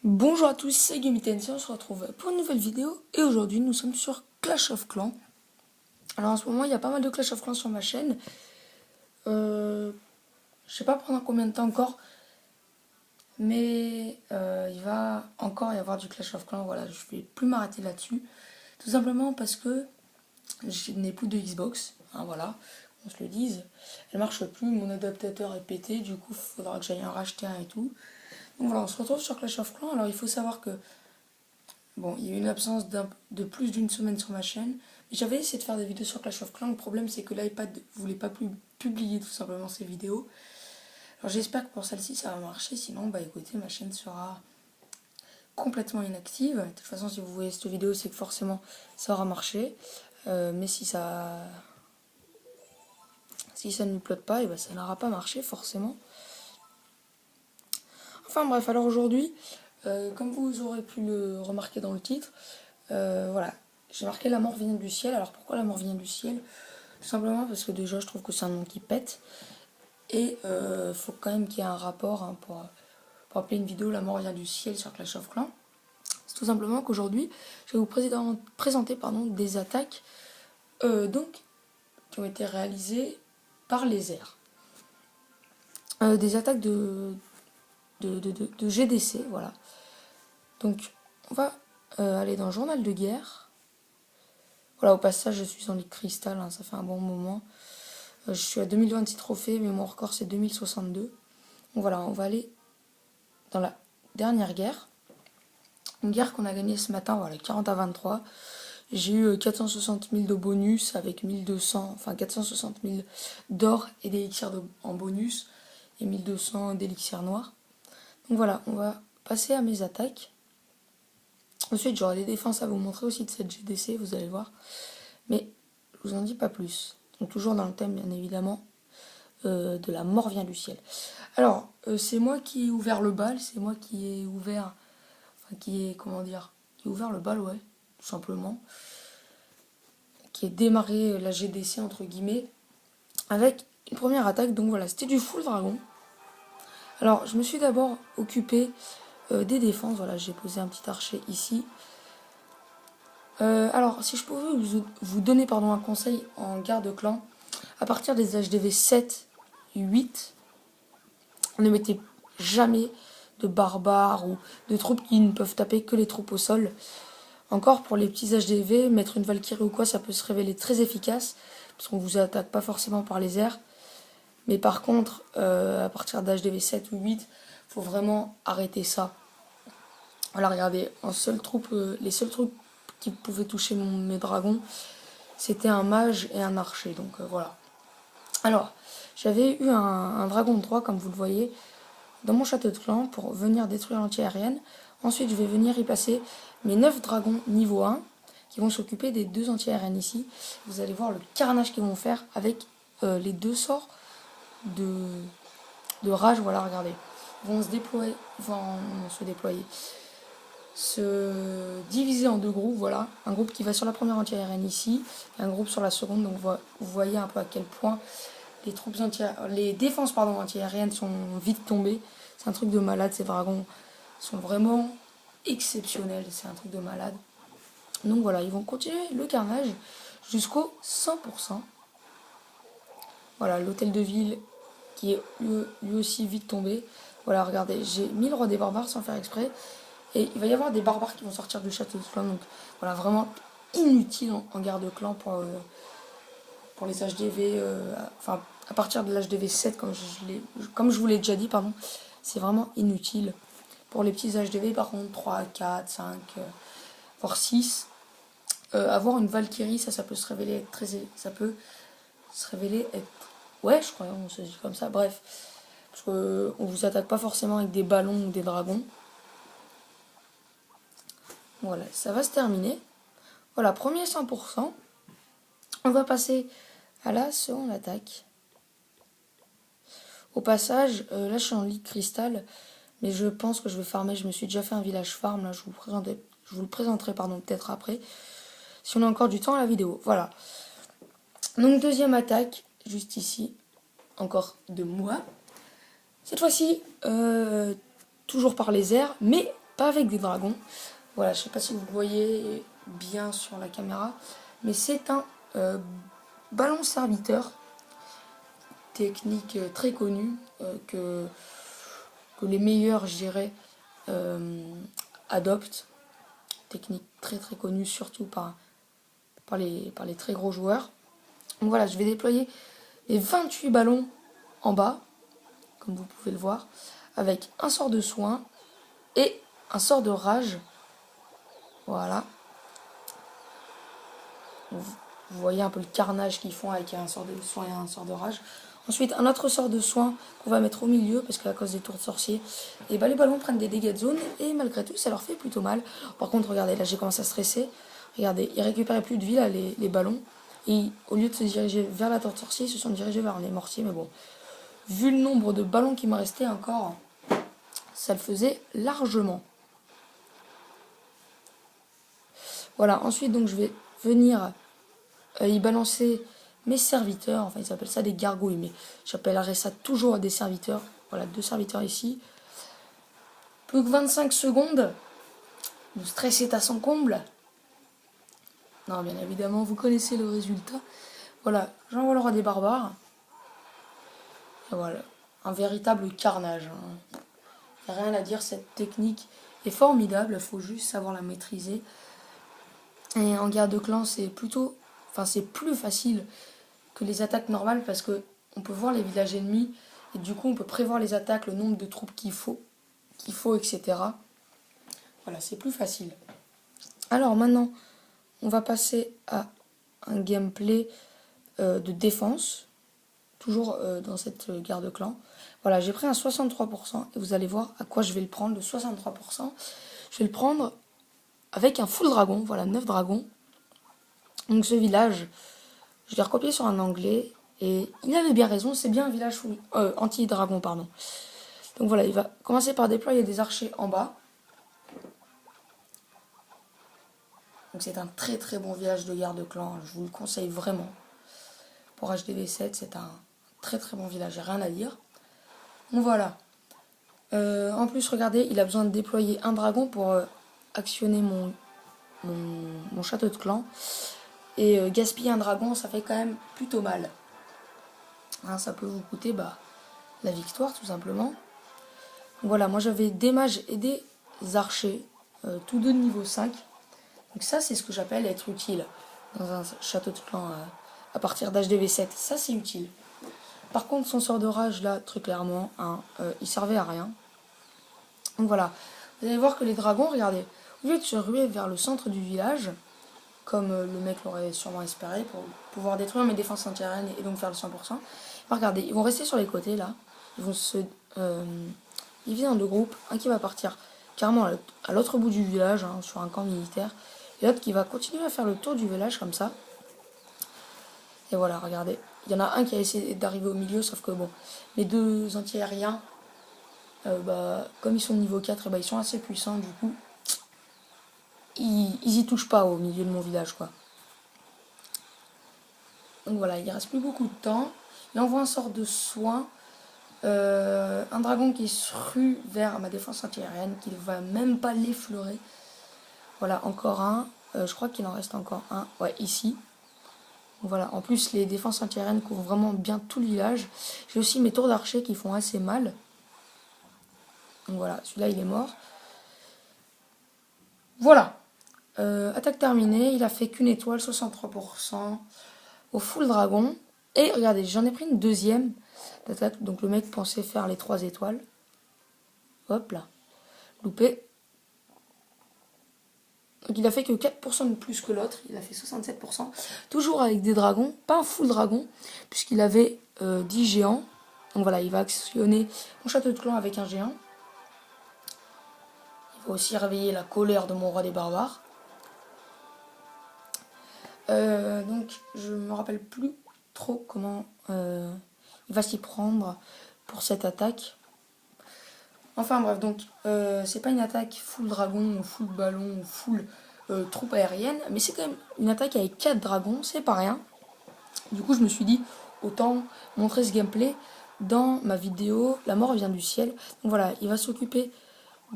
Bonjour à tous, c'est Gamitensi, on se retrouve pour une nouvelle vidéo et aujourd'hui nous sommes sur Clash of Clans. Alors en ce moment il y a pas mal de Clash of Clans sur ma chaîne. Je sais pas pendant combien de temps encore, mais il va encore y avoir du Clash of Clans, voilà, je vais plus m'arrêter là-dessus. Tout simplement parce que je n'ai plus de Xbox, hein, voilà, on se le dise. Elle marche plus, mon adaptateur est pété, du coup il faudra que j'aille en racheter un et tout. Donc voilà, on se retrouve sur Clash of Clans, alors il faut savoir que bon, il y a eu une absence de plus d'une semaine sur ma chaîne. Mais j'avais essayé de faire des vidéos sur Clash of Clans. Le problème, c'est que l'iPad voulait pas plus publier tout simplement ces vidéos. Alors j'espère que pour celle-ci, ça va marcher. Sinon, bah écoutez, ma chaîne sera complètement inactive. De toute façon, si vous voyez cette vidéo, c'est que forcément, ça aura marché. Mais si ça ne upload pas, et bah, ça n'aura pas marché forcément. Enfin bref, alors aujourd'hui, comme vous aurez pu le remarquer dans le titre, voilà, j'ai marqué La mort vient du ciel. Alors pourquoi La mort vient du ciel? Tout simplement parce que déjà je trouve que c'est un nom qui pète. Et faut quand même qu'il y ait un rapport hein, pour appeler une vidéo La mort vient du ciel sur Clash of Clans. C'est tout simplement qu'aujourd'hui je vais vous présenter des attaques donc, qui ont été réalisées par les airs. Des attaques de GDC, voilà. Donc on va aller dans le journal de guerre. Voilà, au passage, je suis en ligue cristal, hein, ça fait un bon moment. Je suis à 2026 trophées, mais mon record c'est 2062. Donc voilà, on va aller dans la dernière guerre. Une guerre qu'on a gagnée ce matin, voilà, 40-23. J'ai eu 460 000 de bonus avec 460 000 d'or et d'élixir en bonus et 1200 d'élixir noir. Donc voilà, on va passer à mes attaques. Ensuite, j'aurai des défenses à vous montrer aussi de cette GDC, vous allez voir. Mais je vous en dis pas plus. Donc toujours dans le thème, bien évidemment, de La mort vient du ciel. Alors, c'est moi qui ai ouvert le bal, c'est moi qui ai ouvert... Enfin, qui ai, comment dire... Qui ai ouvert le bal, ouais, tout simplement. Qui ai démarré la GDC, entre guillemets, avec une première attaque. Donc voilà, c'était du full dragon. Alors, je me suis d'abord occupé des défenses. Voilà, j'ai posé un petit archer ici. Alors, si je pouvais vous donner un conseil en garde clan, à partir des HDV 7, 8, ne mettez jamais de barbares ou de troupes qui ne peuvent taper que les troupes au sol. Encore pour les petits HDV, mettre une Valkyrie ou quoi, ça peut se révéler très efficace, parce qu'on vous attaque pas forcément par les airs. Mais par contre, à partir d'HDV 7 ou 8, faut vraiment arrêter ça. Voilà, regardez, les seules troupes qui pouvaient toucher mes dragons, c'était un mage et un archer, donc voilà. Alors, j'avais eu un dragon de 3, comme vous le voyez, dans mon château de clan pour venir détruire l'anti-aérienne. Ensuite, je vais venir y passer mes 9 dragons niveau 1 qui vont s'occuper des 2 anti-aériennes ici. Vous allez voir le carnage qu'ils vont faire avec les 2 sorts de rage. Voilà, regardez. Ils vont se diviser en 2 groupes. Voilà, un groupe qui va sur la première anti-aérienne ici et un groupe sur la seconde. Donc vous voyez un peu à quel point les défenses anti-aériennes sont vite tombées. C'est un truc de malade, ces dragons sont vraiment exceptionnels, c'est un truc de malade. Donc voilà, ils vont continuer le carnage jusqu'au 100%. Voilà, l'hôtel de ville qui est lui aussi vite tombé. Voilà, regardez, j'ai mis le roi des barbares sans faire exprès. Et il va y avoir des barbares qui vont sortir du château de clan. Donc voilà, vraiment inutile en garde clan pour les HDV. Enfin, à partir de l'HDV 7, comme je vous l'ai déjà dit, pardon, c'est vraiment inutile. Pour les petits HDV, par contre, 3, 4, 5, voire 6, avoir une Valkyrie, ça peut se révéler être ouais, je crois, on se dit comme ça, bref. Parce qu'on vous attaque pas forcément avec des ballons ou des dragons. Voilà, ça va se terminer. Voilà, premier 100%. On va passer à la seconde attaque. Au passage, là je suis en ligue cristal, mais je pense que je vais farmer. Je me suis déjà fait un village farm, là je vous le présenterai peut-être après, si on a encore du temps à la vidéo. Voilà. Donc deuxième attaque, juste ici, encore de moi. Cette fois-ci, toujours par les airs, mais pas avec des dragons. Voilà, je sais pas si vous voyez bien sur la caméra, mais c'est un ballon serviteur, technique très connue, que les meilleurs, je dirais, adoptent. Technique très très connue, surtout par les très gros joueurs. Donc voilà, je vais déployer les 28 ballons en bas, comme vous pouvez le voir, avec un sort de soin et un sort de rage. Voilà. Vous voyez un peu le carnage qu'ils font avec un sort de soin et un sort de rage. Ensuite, un autre sort de soin qu'on va mettre au milieu, parce qu'à cause des tours de sorcier, et bah, les ballons prennent des dégâts de zone, et malgré tout, ça leur fait plutôt mal. Par contre, regardez, là j'ai commencé à stresser. Regardez, ils récupéraient plus de vie, là, les ballons. Et au lieu de se diriger vers la tour de sorcier, ils se sont dirigés vers les mortiers. Mais bon, vu le nombre de ballons qui me restait encore, ça le faisait largement. Voilà, ensuite, donc je vais venir y balancer mes serviteurs. Enfin, ils appellent ça des gargouilles, mais j'appellerai ça toujours des serviteurs. Voilà, 2 serviteurs ici. Plus que 25 secondes. Le stress est à son comble. Non, bien évidemment, vous connaissez le résultat. Voilà, j'envoie le roi des barbares. Et voilà, un véritable carnage. Il n'y a rien à dire, cette technique est formidable, il faut juste savoir la maîtriser. Et en guerre de clan, c'est plutôt... Enfin, c'est plus facile que les attaques normales parce que on peut voir les villages ennemis et du coup, on peut prévoir les attaques, le nombre de troupes qu'il faut, etc. Voilà, c'est plus facile. Alors maintenant, on va passer à un gameplay de défense, toujours dans cette guerre de clan. Voilà, j'ai pris un 63% et vous allez voir à quoi je vais le prendre, le 63%. Je vais le prendre avec un full dragon, voilà, 9 dragons. Donc ce village, je l'ai recopié sur un anglais et il avait bien raison, c'est bien un village anti-dragon, pardon. Donc voilà, il va commencer par déployer des archers en bas. Donc c'est un très très bon village de guerre de clan, je vous le conseille vraiment. Pour HDV7, c'est un très très bon village, j'ai rien à dire. Donc voilà. En plus, regardez, il a besoin de déployer un dragon pour actionner mon château de clan. Et gaspiller un dragon, ça fait quand même plutôt mal. Hein, ça peut vous coûter la victoire, tout simplement. Donc voilà, moi j'avais des mages et des archers, tous deux de niveau 5. Donc ça, c'est ce que j'appelle être utile dans un château de clan à partir d'HDV7. Ça, c'est utile. Par contre, son sort de rage, là, très clairement, hein, il servait à rien. Donc voilà, vous allez voir que les dragons, regardez, au lieu de se ruer vers le centre du village, comme le mec l'aurait sûrement espéré, pour pouvoir détruire mes défenses antiaériennes et donc faire le 100%. Regardez, ils vont rester sur les côtés là, ils vont se diviser en 2 groupes, un qui va partir carrément à l'autre bout du village, hein, sur un camp militaire, et l'autre qui va continuer à faire le tour du village comme ça. Et voilà, regardez, il y en a un qui a essayé d'arriver au milieu, sauf que bon, mes 2 anti-aériens, comme ils sont niveau 4, ils sont assez puissants, du coup, ils y touchent pas au milieu de mon village, quoi. Donc voilà, il reste plus beaucoup de temps. Il envoie un sort de soin. Un dragon qui se rue vers ma défense antiaérienne, qui ne va même pas l'effleurer. Voilà, encore un. Je crois qu'il en reste encore un. Ouais, ici. Donc voilà, en plus, les défenses antiaériennes couvrent vraiment bien tout le village. J'ai aussi mes tours d'archer qui font assez mal. Donc voilà, celui-là, il est mort. Voilà. Attaque terminée. Il a fait qu'une étoile, 63%. Au full dragon. Et regardez, j'en ai pris une deuxième d'attaque. Donc le mec pensait faire les 3 étoiles. Hop là. Loupé. Donc il a fait que 4% de plus que l'autre. Il a fait 67%. Toujours avec des dragons. Pas un full dragon. Puisqu'il avait 10 géants. Donc voilà, il va actionner mon château de clan avec un géant. Il va aussi réveiller la colère de mon roi des barbares. Donc je me rappelle plus trop comment il va s'y prendre pour cette attaque. Enfin bref, donc c'est pas une attaque full dragon, ou full ballon, ou full troupe aérienne, mais c'est quand même une attaque avec 4 dragons, c'est pas rien. Du coup je me suis dit, autant montrer ce gameplay dans ma vidéo La mort vient du ciel. Donc voilà, il va s'occuper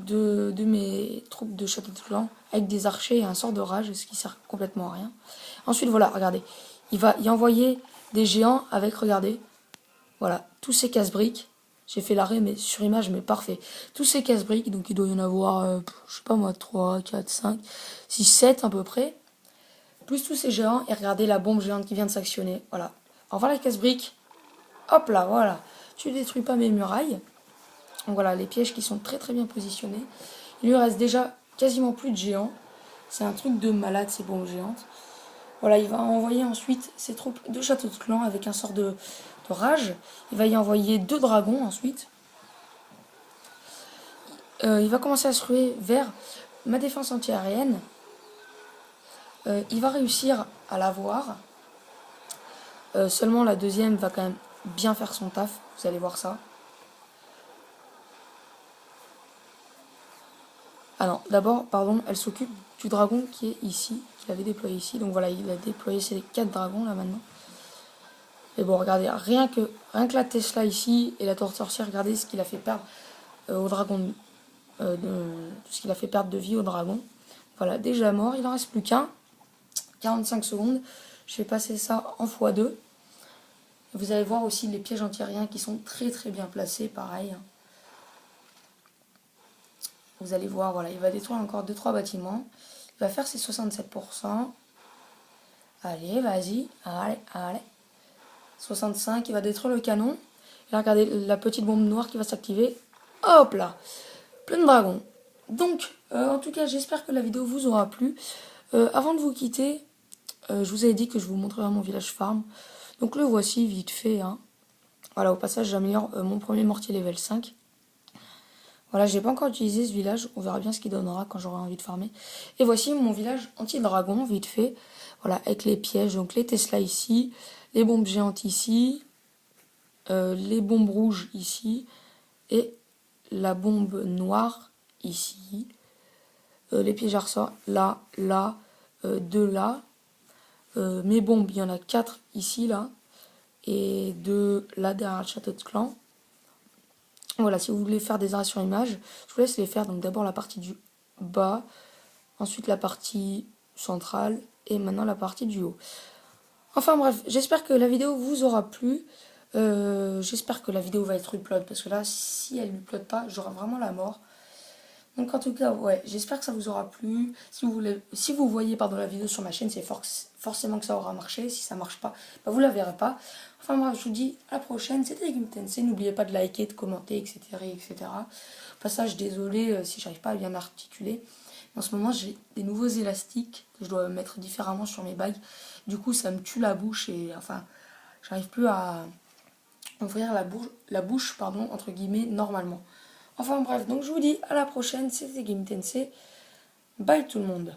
de mes troupes de château de clan avec des archers et un sort de rage, ce qui sert complètement à rien. Ensuite, voilà, regardez. Il va y envoyer des géants avec, regardez, voilà, tous ces casse-briques. J'ai fait l'arrêt mais sur image, mais parfait. Tous ces casse-briques, donc il doit y en avoir, je sais pas moi, 3, 4, 5, 6, 7 à peu près. Plus tous ces géants, et regardez la bombe géante qui vient de s'actionner. Voilà. Alors voilà les casse-briques. Hop là, voilà. Tu détruis pas mes murailles. Donc voilà, les pièges qui sont très très bien positionnés. Il lui reste déjà quasiment plus de géants. C'est un truc de malade ces bombes géantes. Voilà, il va envoyer ensuite ses troupes de château de clan avec un sort de rage. Il va y envoyer 2 dragons ensuite. Il va commencer à se ruer vers ma défense anti-aérienne. Il va réussir à l'avoir. Seulement la deuxième va quand même bien faire son taf. Vous allez voir ça. Ah non, d'abord, pardon, elle s'occupe du dragon qui est ici, qu'il avait déployé ici. Donc voilà, il a déployé ces 4 dragons là maintenant. Et bon, regardez, rien que la Tesla ici et la tour sorcière, regardez ce qu'il a fait perdre au dragon, ce qu'il a fait perdre de vie au dragon. Voilà, déjà mort, il en reste plus qu'un. 45 secondes, je vais passer ça en x2. Vous allez voir aussi les pièges antiaériens qui sont très très bien placés, pareil. Vous allez voir, voilà, il va détruire encore 2-3 bâtiments. Il va faire ses 67%. Allez, vas-y, allez. 65, il va détruire le canon. Et là, regardez la petite bombe noire qui va s'activer. Hop là, plein de dragons. Donc, en tout cas, j'espère que la vidéo vous aura plu. Avant de vous quitter, je vous avais dit que je vous montrerai mon village farm. Donc le voici vite fait. Hein. Voilà, au passage, j'améliore mon premier mortier level 5. Voilà, j'ai pas encore utilisé ce village. On verra bien ce qu'il donnera quand j'aurai envie de farmer. Et voici mon village anti-dragon, vite fait. Voilà, avec les pièges, donc les Tesla ici, les bombes géantes ici, les bombes rouges ici, et la bombe noire ici. Les pièges à ressort là, là, 2 là. Mes bombes, il y en a 4 ici, là. Et 2 là derrière le château de clan. Voilà, si vous voulez faire des arrêts sur image, je vous laisse les faire. Donc d'abord la partie du bas, ensuite la partie centrale et maintenant la partie du haut. Enfin bref, j'espère que la vidéo vous aura plu. J'espère que la vidéo va être upload parce que là, si elle upload pas, j'aurai vraiment la mort. Donc en tout cas, ouais, j'espère que ça vous aura plu. Si vous voyez la vidéo sur ma chaîne, c'est forcément que ça aura marché. Si ça marche pas, bah, vous la verrez pas. Enfin bref, je vous dis à la prochaine. C'était GameTensei. N'oubliez pas de liker, de commenter, etc. etc. Au passage, désolé si j'arrive pas à bien articuler. En ce moment, j'ai des nouveaux élastiques que je dois mettre différemment sur mes bagues. Du coup, ça me tue la bouche et enfin, j'arrive plus à ouvrir la bouche, pardon, entre guillemets, normalement. Enfin bref, donc je vous dis à la prochaine, c'était GameTensei. Bye tout le monde.